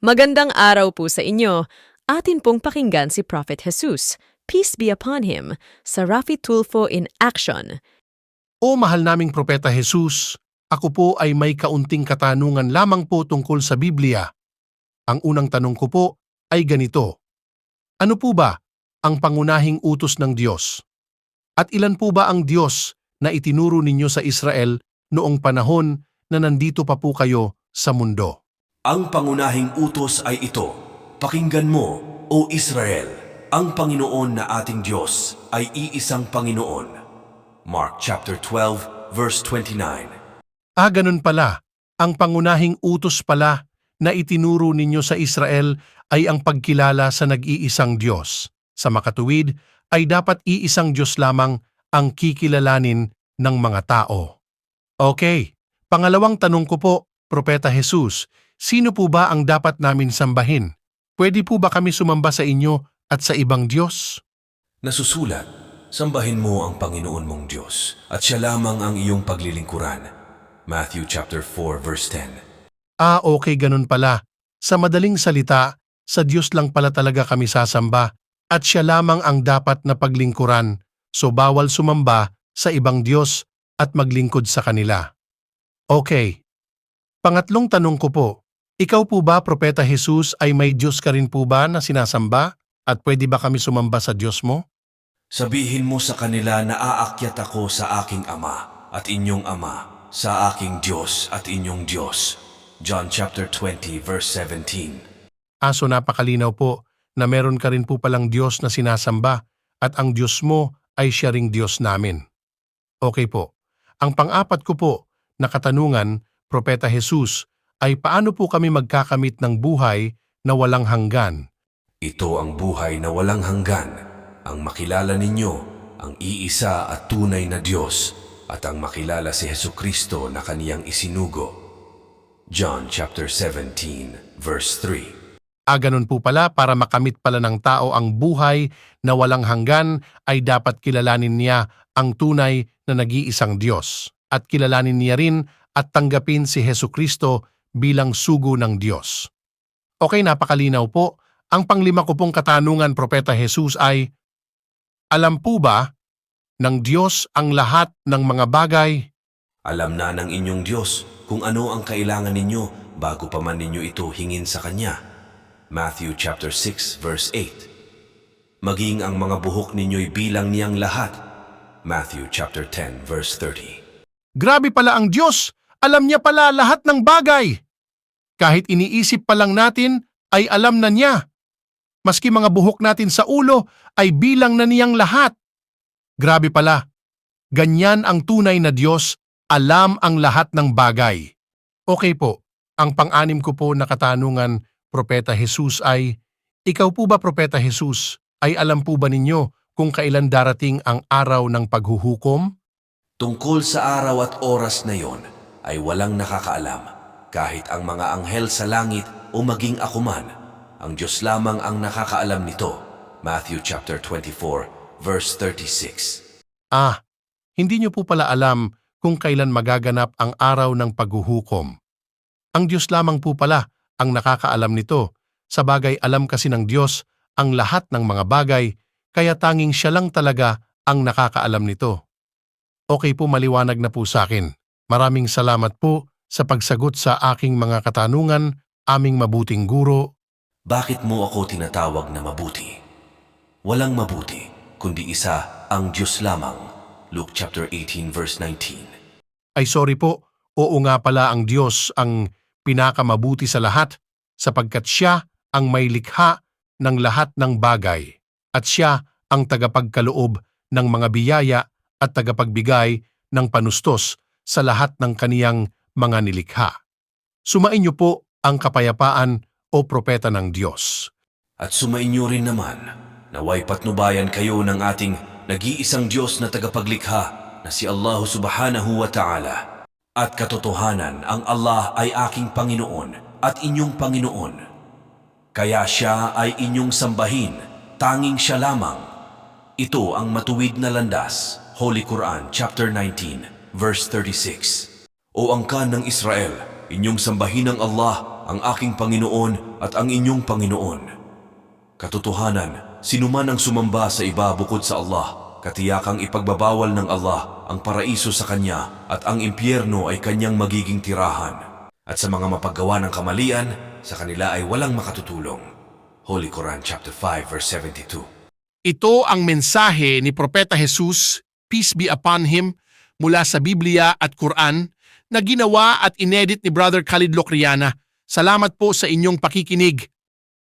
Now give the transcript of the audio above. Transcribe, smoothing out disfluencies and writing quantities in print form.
Magandang araw po sa inyo. Atin pong pakinggan si Prophet Jesus, peace be upon him, sa Rafi Tulfo in Action. O mahal naming Propeta Jesus, ako po ay may kaunting katanungan lamang po tungkol sa Biblia. Ang unang tanong ko po ay ganito. Ano po ba ang pangunahing utos ng Diyos? At ilan po ba ang Diyos na itinuro ninyo sa Israel noong panahon na nandito pa po kayo sa mundo? Ang pangunahing utos ay ito, pakinggan mo, O Israel, ang Panginoon na ating Diyos ay iisang Panginoon. Mark chapter 12, verse 29. Ganun pala. Ang pangunahing utos pala na itinuro ninyo sa Israel ay ang pagkilala sa nag-iisang Diyos. Sa makatuwid ay dapat iisang Diyos lamang ang kikilalanin ng mga tao. Okay, pangalawang tanong ko po, Propeta Jesus, sino po ba ang dapat namin sambahin? Pwede po ba kami sumamba sa inyo at sa ibang Diyos? Nasusulat, sambahin mo ang Panginoon mong Diyos at siya lamang ang iyong paglilingkuran. Matthew chapter 4, verse 10. Okay, ganun pala. Sa madaling salita, sa Diyos lang pala talaga kami sasamba at siya lamang ang dapat na paglingkuran. So bawal sumamba sa ibang Diyos at maglingkod sa kanila. Okay. Pangatlong tanong ko po, ikaw po ba, Propeta Jesus, ay may Diyos ka rin po ba na sinasamba? At pwede ba kami sumamba sa Diyos mo? Sabihin mo sa kanila na aakyat ako sa aking Ama at inyong Ama, sa aking Diyos at inyong Diyos. John chapter 20, verse 17. So napakalinaw po na meron ka rin po palang Diyos na sinasamba at ang Diyos mo ay siya ring Diyos namin. Okay po. Ang pang-apat ko po na katanungan, Propeta Jesus, ay paano po kami magkakamit ng buhay na walang hanggan? Ito ang buhay na walang hanggan, ang makilala ninyo, ang iisa at tunay na Diyos, at ang makilala si Jesucristo na kaniyang isinugo. John chapter 17, verse 3. Ganun po pala, para makamit pala ng tao ang buhay na walang hanggan ay dapat kilalanin niya ang tunay na nag-iisang Diyos at kilalanin niya rin at tanggapin si Jesucristo bilang sugo ng Diyos. Okay, napakalinaw po. Ang panglima ko pong katanungan, Propeta Jesus, ay, alam po ba ng Diyos ang lahat ng mga bagay? Alam na ng inyong Diyos kung ano ang kailangan ninyo bago pa man ninyo ito hingin sa Kanya. Matthew chapter 6, verse 8. Maging ang mga buhok ninyo'y bilang niyang lahat. Matthew chapter 10, verse 30. Grabe pala ang Diyos! Alam niya pala lahat ng bagay. Kahit iniisip pa lang natin, ay alam na niya. Maski mga buhok natin sa ulo, ay bilang na niyang lahat. Grabe pala. Ganyan ang tunay na Diyos, alam ang lahat ng bagay. Okay po, ang pang-anim ko po na katanungan, Propeta Jesus, ay, ikaw po ba, Propeta Jesus, ay alam po ba ninyo kung kailan darating ang araw ng paghuhukom? Tungkol sa araw at oras na yon, ay walang nakakaalam, kahit ang mga anghel sa langit o maging ako man. Ang Diyos lamang ang nakakaalam nito. Matthew chapter 24, verse 36. Hindi niyo po pala alam kung kailan magaganap ang araw ng paghuhukom. Ang Diyos lamang po pala ang nakakaalam nito. Sa bagay, alam kasi ng Diyos ang lahat ng mga bagay, kaya tanging siya lang talaga ang nakakaalam nito. Okay po, maliwanag na po sa akin. Maraming salamat po sa pagsagot sa aking mga katanungan, aming mabuting guro. Bakit mo ako tinatawag na mabuti? Walang mabuti, kundi isa ang Diyos lamang. Luke chapter 18, verse 19. Ay sorry po, oo nga pala, ang Diyos ang pinakamabuti sa lahat sapagkat siya ang may likha ng lahat ng bagay at siya ang tagapagkaloob ng mga biyaya at tagapagbigay ng panustos sa lahat ng kaniyang mga nilikha. Sumainyo po ang kapayapaan, o propeta ng Diyos. At sumainyo rin naman, naway patnubayan kayo ng ating nag-iisang Diyos na tagapaglikha na si Allah subhanahu wa ta'ala. At katotohanan, ang Allah ay aking Panginoon at inyong Panginoon. Kaya siya ay inyong sambahin, tanging siya lamang. Ito ang matuwid na landas. Holy Quran chapter 19, verse 36. O angkan ng Israel, inyong sambahin ang Allah ang aking Panginoon at ang inyong Panginoon. Katotohanan, sinuman ang sumamba sa iba bukod sa Allah, katiyakang ipagbabawal ng Allah ang paraiso sa kanya at ang impyerno ay kanyang magiging tirahan. At sa mga mapaggawa ng kamalian, sa kanila ay walang makatutulong. Holy Quran chapter 5 verse 72. Ito ang mensahe ni Propeta Jesus, peace be upon him, mula sa Biblia at Quran na ginawa at inedit ni Brother Khalid Locriana. Salamat po sa inyong pakikinig.